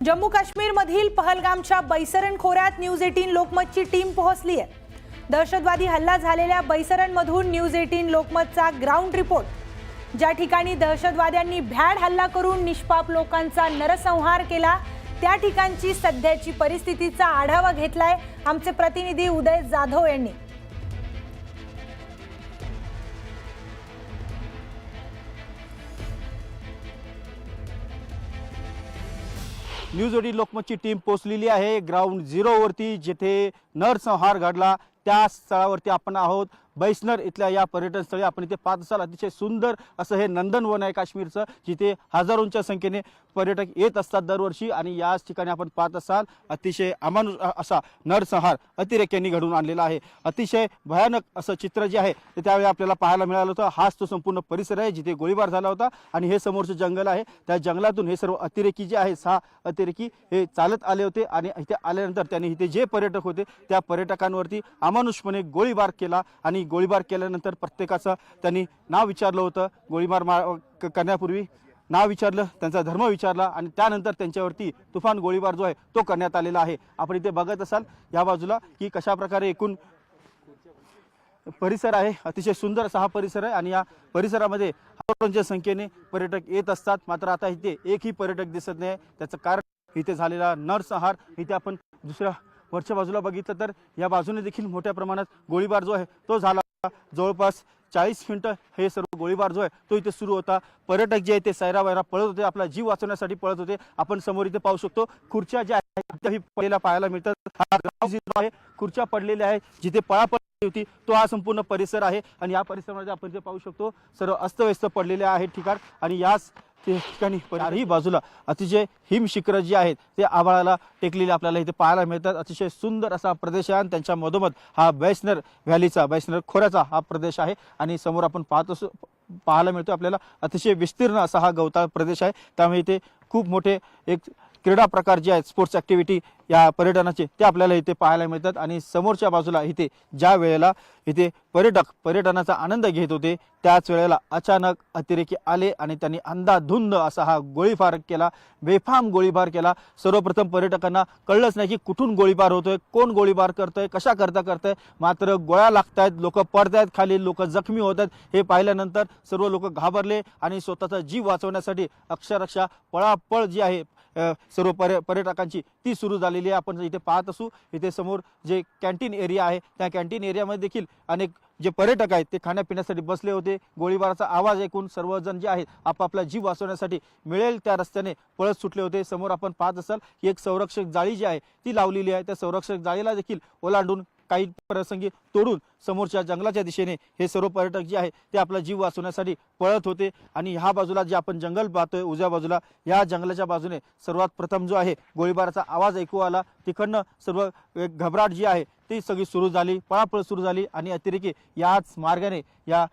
जम्मू काश्मीर मधील पहलगामच्या बैसरण खोऱ्यात news 18 लोकमतची team पोहोचली आहे। दहशतवादी हल्ला झालेल्या बैसरणमधून न्यूज 18 लोकमतचा ग्राउंड रिपोर्ट। ज्या ठिकाणी दहशतवाद्यांनी भ्याड हल्ला करून निष्पाप लोकांचा नरसंहार केला त्या ठिकाणची सध्याची परिस्थितीचा आढावा घेतलाय आमचे प्रतिनिधी उदय जाधव यांनी। न्यूज 18 लोकमतची टीम पोहोचलेली आहे ग्राउंड झिरो वरती, जिथे नरसंहार घडला त्या स्थळावरती आपण आहोत। बैसनर इथल्या या पर्यटन स्थळी आपण इथे पाहत असाल, अतिशय सुंदर असं हे नंदनवन आहे काश्मीरचं, जिथे हजारोंच्या संख्येने पर्यटक येत असतात दरवर्षी। आणि याच ठिकाणी आपण पाहत असाल अतिशय अमानुष असा नरसंहार अतिरेक्यांनी घडवून आणलेला आहे। अतिशय भयानक असं चित्र जे आहे ते त्यावेळी आपल्याला पाहायला मिळालं होतं। हाच तो संपूर्ण परिसर आहे जिथे गोळीबार झाला होता आणि हे समोरचं जंगल आहे, त्या जंगलातून हे सर्व अतिरेकी जे आहे 6 अतिरेकी हे चालत आले होते आणि इथे आल्यानंतर त्यांनी इथे जे पर्यटक होते त्या पर्यटकांवरती अमानुषपणे गोळीबार केला आणि गोळीबार केल्यानंतर प्रत्येकाचं त्यांनी नाव विचारलं होतं। गोळीबार करण्यापूर्वी नाव विचारलं, त्यांचा धर्म विचारला आणि त्यानंतर त्यांच्यावरती तुफान गोळीबार जो आहे तो करण्यात आलेला आहे। आपण इथे बघत असाल या बाजूला की कशा प्रकारे एकूण परिसर आहे, अतिशय सुंदर असा हा परिसर आहे आणि या परिसरामध्ये हजारोंच्या संख्येने पर्यटक येत असतात। मात्र आता इथे एकही पर्यटक दिसत नाही। त्याचं कारण इथे झालेला नरसंहार। इथे आपण दुसऱ्या वरच्या बाजूला बघितलं तर या बाजूने देखील मोठ्या प्रमाणात गोळीबार जो आहे तो झाला। जवळपास 40 मिनिटं हे सर्व गोळीबार जो आहे तो इथे सुरू होता। पर्यटक जे आहे ते सैरावैरा पळत होते, आपला जीव वाचवण्यासाठी पळत होते। आपण समोर इथे पाहू शकतो खुर्च्या ज्या आहेत पडलेल्या पाहायला मिळतात। हा ग्राउंड आहे, खुर्च्या पडलेल्या आहेत, जिथे पळापळ होती तो हा संपूर्ण परिसर आहे आणि या परिसरामध्ये आपण जे पाहू शकतो सर्व अस्तव्यस्त पडलेले आहेत ठिकाण। आणि याच ठिकाणी चारही बाजूला अतिशय हिमशिखर जी आहेत ते आभाळाला टेकलेले आपल्याला इथे पाहायला मिळतात। अतिशय सुंदर असा प्रदेश आहे आणि त्यांच्या मधोमध हा बैसनर व्हॅलीचा बैसनर खोऱ्याचा हा प्रदेश आहे आणि समोर आपण पाहायला मिळतो आपल्याला अतिशय विस्तीर्ण असा हा गवताळ प्रदेश आहे। त्यामुळे इथे खूप मोठे एक क्रीडा प्रकार जे आहेत, स्पोर्ट्स ऍक्टिव्हिटी या पर्यटनाचे ते आपल्याला इथे पाहायला मिळतात। आणि समोरच्या बाजूला इथे ज्या वेळेला इथे पर्यटक पर्यटनाचा आनंद घेत होते त्याच वेळेला अचानक अतिरेकी आले आणि त्यांनी अंधाधुंद असा हा गोळीबार केला, बेफाम गोळीबार केला। सर्वप्रथम पर्यटकांना कळलंच नाही की कुठून गोळीबार होतोय, कोण गोळीबार करतोय, कशा करताय। मात्र गोळ्या लागतायत, लोक पडतायत खाली, लोक जखमी होत आहेत। हे पाहिल्यानंतर सर्व लोक घाबरले आणि स्वतःचा जीव वाचवण्यासाठी अक्षरशः पळापळ जी आहे सर्व पर्यटकांची ती सुरू झालेली आहे। आपण इथे पाहत असू इथे समोर जे कॅन्टीन एरिया आहे त्या कॅन्टीन एरियामध्ये देखील अनेक जे पर्यटक आहेत ते खाण्यापिण्यासाठी बसले होते। गोळीबाराचा आवाज ऐकून सर्वजण जे आहेत आपापला जीव वाचवण्यासाठी मिळेल त्या रस्त्याने पळत सुटले होते। समोर आपण पाहत असाल की एक संरक्षक जाळी जी आहे ती लावलेली आहे, त्या संरक्षक जाळीला देखील ओलांडून काही प्रसंगी तोडून समोरच्या जंगलाच्या दिशेने हे सर्व पर्यटक जे आहे ते आपला जीव वाचवण्यासाठी पळत होते। आणि ह्या बाजूला जे आपण जंगल पाहतोय उजव्या बाजूला, या जंगलाच्या बाजूने सर्वात प्रथम जो आहे गोळीबाराचा आवाज ऐकू आला। तिकडनं सर्व घबराट जी आहे ती सगळी सुरू झाली, पळापळ सुरू झाली आणि अतिरेकी याच मार्गाने या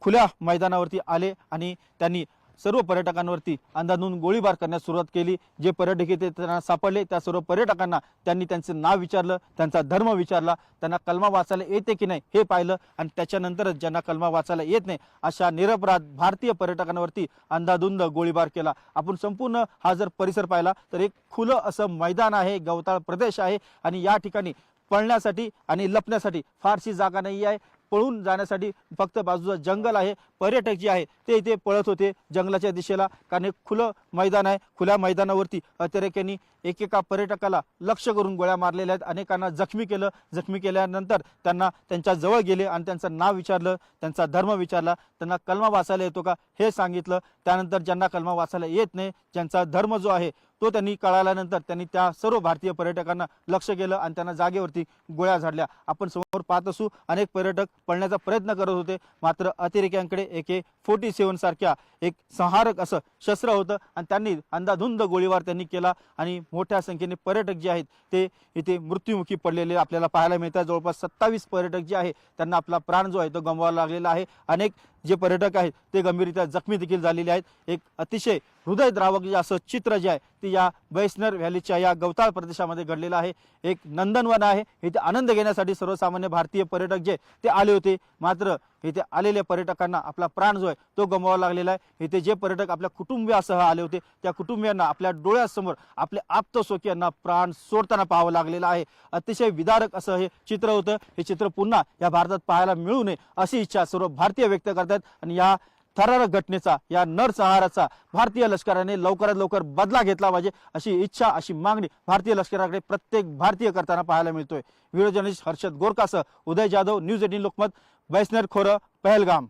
खुल्या मैदानावरती आले आणि त्यांनी सर्व पर्यटकांवरती अंधाधुंद गोळीबार करण्यास सुरुवात केली। जे पर्यटक ते त्यांना सापडले त्या सर्व पर्यटकांना त्यांनी त्यांचं नाव विचारलं, त्यांचा धर्म विचारला, त्यांना कलमा वाचायला येते की नाही हे पाहिलं आणि त्याच्यानंतरच ज्यांना कलमा वाचायला येत नाही अशा निरपराध भारतीय पर्यटकांवरती अंधाधुंद गोळीबार केला। आपण संपूर्ण हा जर परिसर पाहिला तर एक खुलं असं मैदान आहे, गवताळ प्रदेश आहे आणि या ठिकाणी पळण्यासाठी आणि लपण्यासाठी फारशी जागा नाही आहे। पळून जाण्यासाठी फक्त बाजूला जंगल आहे। पर्यटक जे आहे ते इथे पळत होते जंगलाच्या दिशेला, कारण एक खुलं मैदान आहे। खुल्या मैदानावरती अतिरेक्यांनी एकेका पर्यटकाला लक्ष करून गोळ्या मारलेल्या आहेत, अनेकांना जखमी केलं। जखमी केल्यानंतर त्यांना त्यांच्या जवळ गेले आणि त्यांचं नाव विचारलं, त्यांचा धर्म विचारला, त्यांना कलमा वाचायला येतो का हे सांगितलं। त्यानंतर ज्यांना कलमा वाचायला येत नाही, ज्यांचा धर्म जो आहे तो त्यांनी कळाल्यानंतर त्यांनी त्या सर्व भारतीय पर्यटकांना लक्ष केलं आणि त्यांना जागेवरती गोळ्या झाडल्या। आपण समोर पाहत असू अनेक पर्यटक पळण्याचा प्रयत्न करत होते, मात्र अतिरेक्यांकडे AK-47 सारख्या एक संहारक असं शस्त्र होतं आणि त्यांनी अंधाधुंद गोळीबार त्यांनी केला आणि मोठ्या संख्येने पर्यटक जे आहेत ते इथे मृत्युमुखी पडलेले आपल्याला पाहायला मिळतात। जवळपास 27 पर्यटक जे आहे त्यांना आपला प्राण जो आहे तो गमवावा लागलेला आहे। अनेक जे पर्यटक आहेत ते गंभीररित्या जखमी देखील झालेले आहेत। एक अतिशय हृदयद्रावक जे असं चित्र जे आहे ते या बैसनर व्हॅलीच्या या गवताळ प्रदेशामध्ये घडलेलं आहे। एक नंदनवन आहे, इथे आनंद घेण्यासाठी सर्वसामान्य भारतीय पर्यटक जे ते आले होते, मात्र इथे आलेल्या पर्यटकांना आपला प्राण जो आहे तो गमवावा लागलेला आहे। इथे जे पर्यटक आपल्या कुटुंबियासह आले होते त्या कुटुंबियांना आपल्या डोळ्यासमोर आपले आप्तस्वकीयांना प्राण सोडताना पाहावं लागलेलं आहे। अतिशय विदारक असं हे चित्र होतं। हे चित्र पुन्हा या भारतात पाहायला मिळू नये अशी इच्छा सर्व भारतीय व्यक्त करतात आणि या थरारक घटनेचा, या नरसंहाराचा भारतीय लष्कराने लवकरात लवकर बदला घेतला पाहिजे अशी इच्छा, अशी मागणी भारतीय लष्कराकडे प्रत्येक भारतीय करताना पाहायला मिळतोय। व्हिडिओ जर्नलिस्ट हर्षद गोरकासह उदय जाधव, न्यूज 18 लोकमत, बैसनर खोरं, पहलगाम।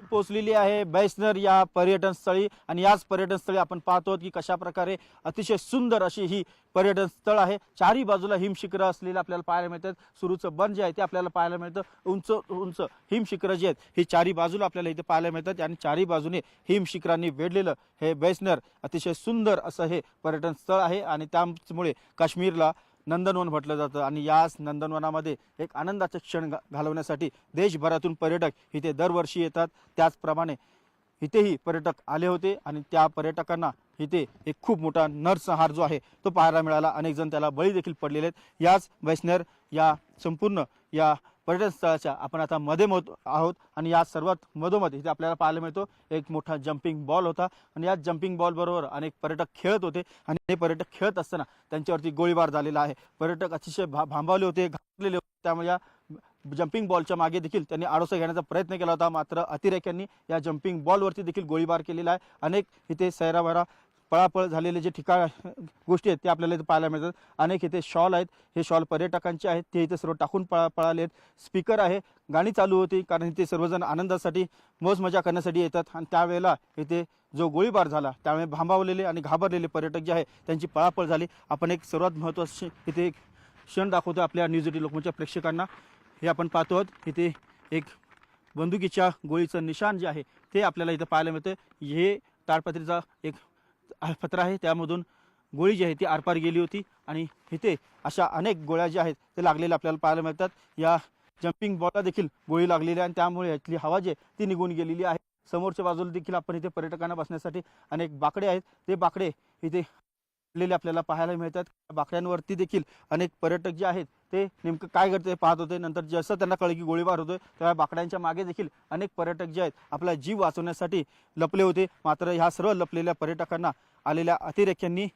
पोहोचलेली आहे बैसनर या पर्यटन स्थळी आणि याच पर्यटन स्थळी आपण पाहतो की कशा प्रकारे अतिशय सुंदर अशी ही पर्यटन स्थळ आहे। चारी बाजूला हिमशिखरं असलेले आपल्याला पाहायला मिळतात। सुरूचं बन जे आहे ते आपल्याला पाहायला मिळतं। उंच उंच हिमशिखरं जी आहेत ही चारी बाजूला आपल्याला इथे पाहायला मिळतात आणि चारी बाजूने हिमशिखरांनी वेढलेलं हे बैसनर अतिशय सुंदर असं हे पर्यटन स्थळ आहे आणि त्यामुळे काश्मीरला नंदनवन म्हटलं जातं आणि याच नंदनवनामध्ये एक आनंदाचे क्षण घालवण्यासाठी देशभरातून पर्यटक इथे दरवर्षी येतात। त्याचप्रमाणे इथेही पर्यटक आले होते आणि त्या पर्यटकांना इथे एक खूप मोठा नरसंहार जो आहे तो पाहायला मिळाला। अनेक जण त्याला बळी देखील पडलेले आहेत। याच बैसनर या संपूर्ण या पर्यटन स्थळाच्या आपण आता मध्ये आहोत आणि या सर्वात मधोमध इथे आपल्याला पाहायला मिळतो एक मोठा जम्पिंग बॉल होता आणि या जम्पिंग बॉल बरोबर अनेक पर्यटक खेळत होते आणि हे पर्यटक खेळत असताना त्यांच्यावरती गोळीबार झालेला आहे। पर्यटक अतिशय भांबावले होते, घाबरलेले होते, त्यामुळे या जम्पिंग बॉलच्या मागे देखील त्यांनी आडोसा घेण्याचा प्रयत्न केला होता, मात्र अतिरेक्यांनी या जम्पिंग बॉलवरती देखील गोळीबार केलेला आहे। अनेक इथे सैराभरा पळापळ झालेले जे ठिकाण गोष्टी आहेत ते आपल्याला इथे पाहायला मिळतात। अनेक इथे शॉल आहेत, हे शॉल पर्यटकांचे आहेत, ते इथे सर्व टाकून पळाले आहेत। स्पीकर आहे, गाणी चालू होती कारण इथे सर्वजण आनंदासाठी मौज मजा करण्यासाठी येतात आणि त्यावेळेला इथे जो गोळीबार झाला त्यामुळे भांबावलेले आणि घाबरलेले पर्यटक जे आहे त्यांची पळापळ झाली। आपण एक सर्वात महत्त्वाची इथे एक क्षण दाखवतो आपल्या न्यूज 18 लोकमतच्या प्रेक्षकांना। हे आपण पाहतो आहोत इथे एक बंदुकीच्या गोळीचं निशाण जे आहे ते आपल्याला इथे पाहायला मिळतं। हे ताडपत्रीचा एक पत्र आहे, त्यामधून गोळी जी आहे ती आरपार गेली होती आणि इथे अशा अनेक गोळ्या ज्या आहेत ते लागलेल्या आपल्याला पाहायला मिळतात। या जम्पिंग बॉलला देखील गोळी लागलेली आहे आणि त्यामुळे इथली हवा जी आहे ती निघून गेलेली आहे। समोरच्या बाजूला देखील आपण इथे पर्यटकांना बसण्यासाठी अनेक बाकडे आहेत, ते बाकडे इथे आपल्याला पाहायला मिळतात। बाकड्यांवरती देखील अनेक पर्यटक जे आहेत ते नेमकं काय करते पाहत होते। नंतर जसं त्यांना कळलं की गोळीबार होतोय तेव्हा बाकड्यांच्या मागे देखील अनेक पर्यटक जे आहेत आपला जीव वाचवण्यासाठी लपले होते, मात्र ह्या सर्व लपलेल्या पर्यटकांना आलेल्या अतिरेक्यांनी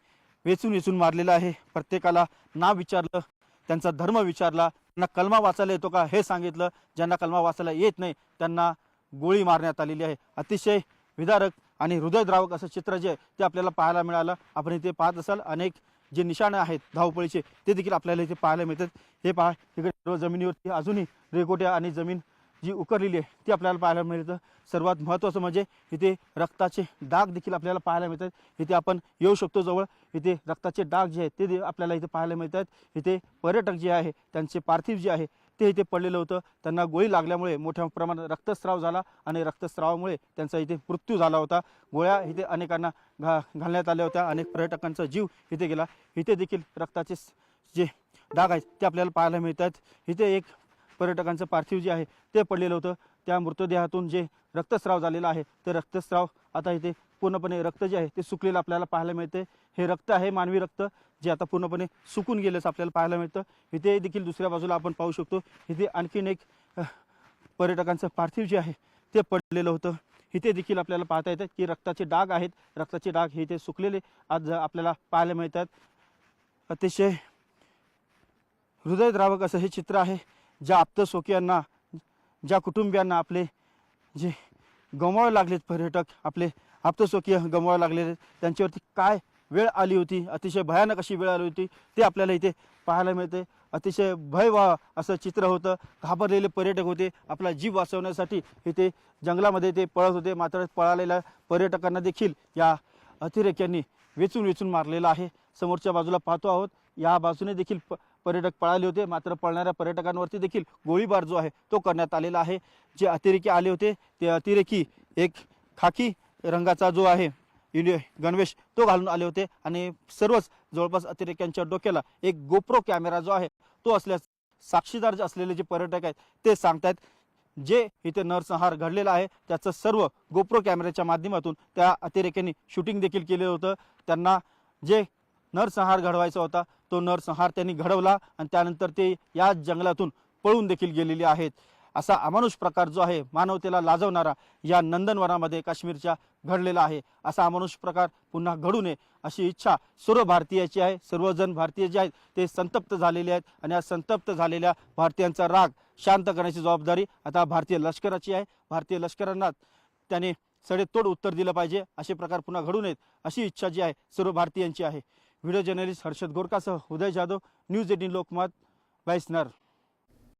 वेचून मारलेलं आहे। प्रत्येकाला नाव विचारलं, त्यांचा धर्म विचारला, त्यांना कलमा वाचायला येतो का हे सांगितलं, ज्यांना कलमा वाचायला येत नाही त्यांना गोळी मारण्यात आलेली आहे। अतिशय विदारक आणि हृदयद्रावक असं चित्र जे आहे ते आपल्याला पाहायला मिळालं। आपण इथे पाहत असाल अनेक जे निशाणे आहेत धावपळीचे ते देखील आपल्याला इथे पाहायला मिळतात। हे पहा इकडे सर्व जमिनीवरती अजूनही रेकोट्या आणि जमीन जी उकरलेली आहे ती आपल्याला पाहायला मिळतं। सर्वात महत्त्वाचं म्हणजे इथे रक्ताचे डाग देखील आपल्याला पाहायला मिळतात। इथे आपण येऊ शकतो जवळ, इथे रक्ताचे डाग जे आहेत ते आपल्याला इथे पाहायला मिळतात। इथे पर्यटक जे आहे त्यांचे पार्थिव जे आहे ते इथे पडलेलं होतं, त्यांना गोळी लागल्यामुळे मोठ्या प्रमाणात रक्तस्राव झाला आणि रक्तस्रावामुळे त्यांचा इथे मृत्यू झाला होता। गोळ्या इथे अनेकांना घालण्यात आल्या होत्या, अनेक पर्यटकांचा जीव इथे गेला। इथे देखील रक्ताचे जे डाग आहेत ते आपल्याला पाहायला मिळतात। इथे एक पर्यटकांचं पार्थिव जे आहे ते पडलेलं होतं, त्या मृतदेहातून जे रक्तस्राव झालेला आहे ते रक्तस्राव आता इथे पूर्णपणे रक्त जे आहे ते सुकलेलं आपल्याला पाहायला मिळते। हे रक्त आहे मानवी रक्त जे आता पूर्णपणे सुकून गेल्याचं आपल्याला पाहायला मिळतं। इथे देखील दुसऱ्या बाजूला आपण पाहू शकतो इथे आणखीन एक पर्यटकांचं पार्थिव जे आहे ते पडलेलं होतं। इथे देखील आपल्याला पाहता येतं की रक्ताचे डाग आहेत, रक्ताचे डाग हे इथे सुकलेले आज आपल्याला पाहायला मिळतात। अतिशय हृदयद्रावक असं हे चित्र आहे। ज्या आप्तस्वकीयांना, ज्या कुटुंबियांना आपले जे गमवावे लागलेत पर्यटक, आपले आप्तस्वकीय गमवावे लागलेले, त्यांच्यावरती काय वेळ आली होती, अतिशय भयानक अशी वेळ आली होती ते आपल्याला इथे पाहायला मिळते। अतिशय भयवाह असं चित्र होतं। घाबरलेले पर्यटक होते, आपला जीव वाचवण्यासाठी इथे जंगलामध्ये ते पळत होते, मात्र पळालेल्या पर्यटकांना देखील या अतिरेक्यांनी वेचून मारलेलं आहे। समोरच्या बाजूला पाहतो आहोत, या बाजूने देखील पर्यटक पळाले होते, मात्र पळणाऱ्या पर्यटकांवरती देखील गोळीबार जो आहे तो करण्यात आलेला आहे। जे अतिरेकी आले होते ते अतिरेकी एक खाकी रंगाचा जो आहे गणवेश तो घालून आले होते आणि सर्वच जवळपास अतिरेक्यांच्या डोक्याला एक गोप्रो कॅमेरा जो आहे तो असल्यास साक्षीदार जे असलेले जे पर्यटक आहेत ते सांगतात। जे इथे नरसंहार घडलेला आहे त्याचं सर्व गोप्रो कॅमेऱ्याच्या माध्यमातून त्या अतिरेक्यांनी शूटिंग देखील केलं होतं. त्यांना जे नरसंहार घडवायचा होता तो नरसंहार त्यांनी घडवला आणि त्यानंतर ते या जंगलातून पळून देखील गेलेले आहेत. असा अमानुष प्रकार जो आहे मानवतेला लाजवणारा या नंदनवनामध्ये काश्मीरच्या घडलेला आहे. असा अमानुष प्रकार पुन्हा घडू नये अशी इच्छा सर्व भारतीयाची आहे. सर्वजण भारतीय जे आहेत ते संतप्त झालेले आहेत आणि या संतप्त झालेल्या भारतीयांचा राग शांत करण्याची जबाबदारी आता भारतीय लष्कराची आहे. भारतीय लष्करांना त्याने सडेतोड उत्तर दिलं पाहिजे. असे प्रकार पुन्हा घडू नयेत अशी इच्छा जी आहे सर्व भारतीयांची आहे. व्हिडिओ जर्नलिस्ट हर्षद गोरकासह उदय जाधव, न्यूज 18 लोकमत, बैसनर.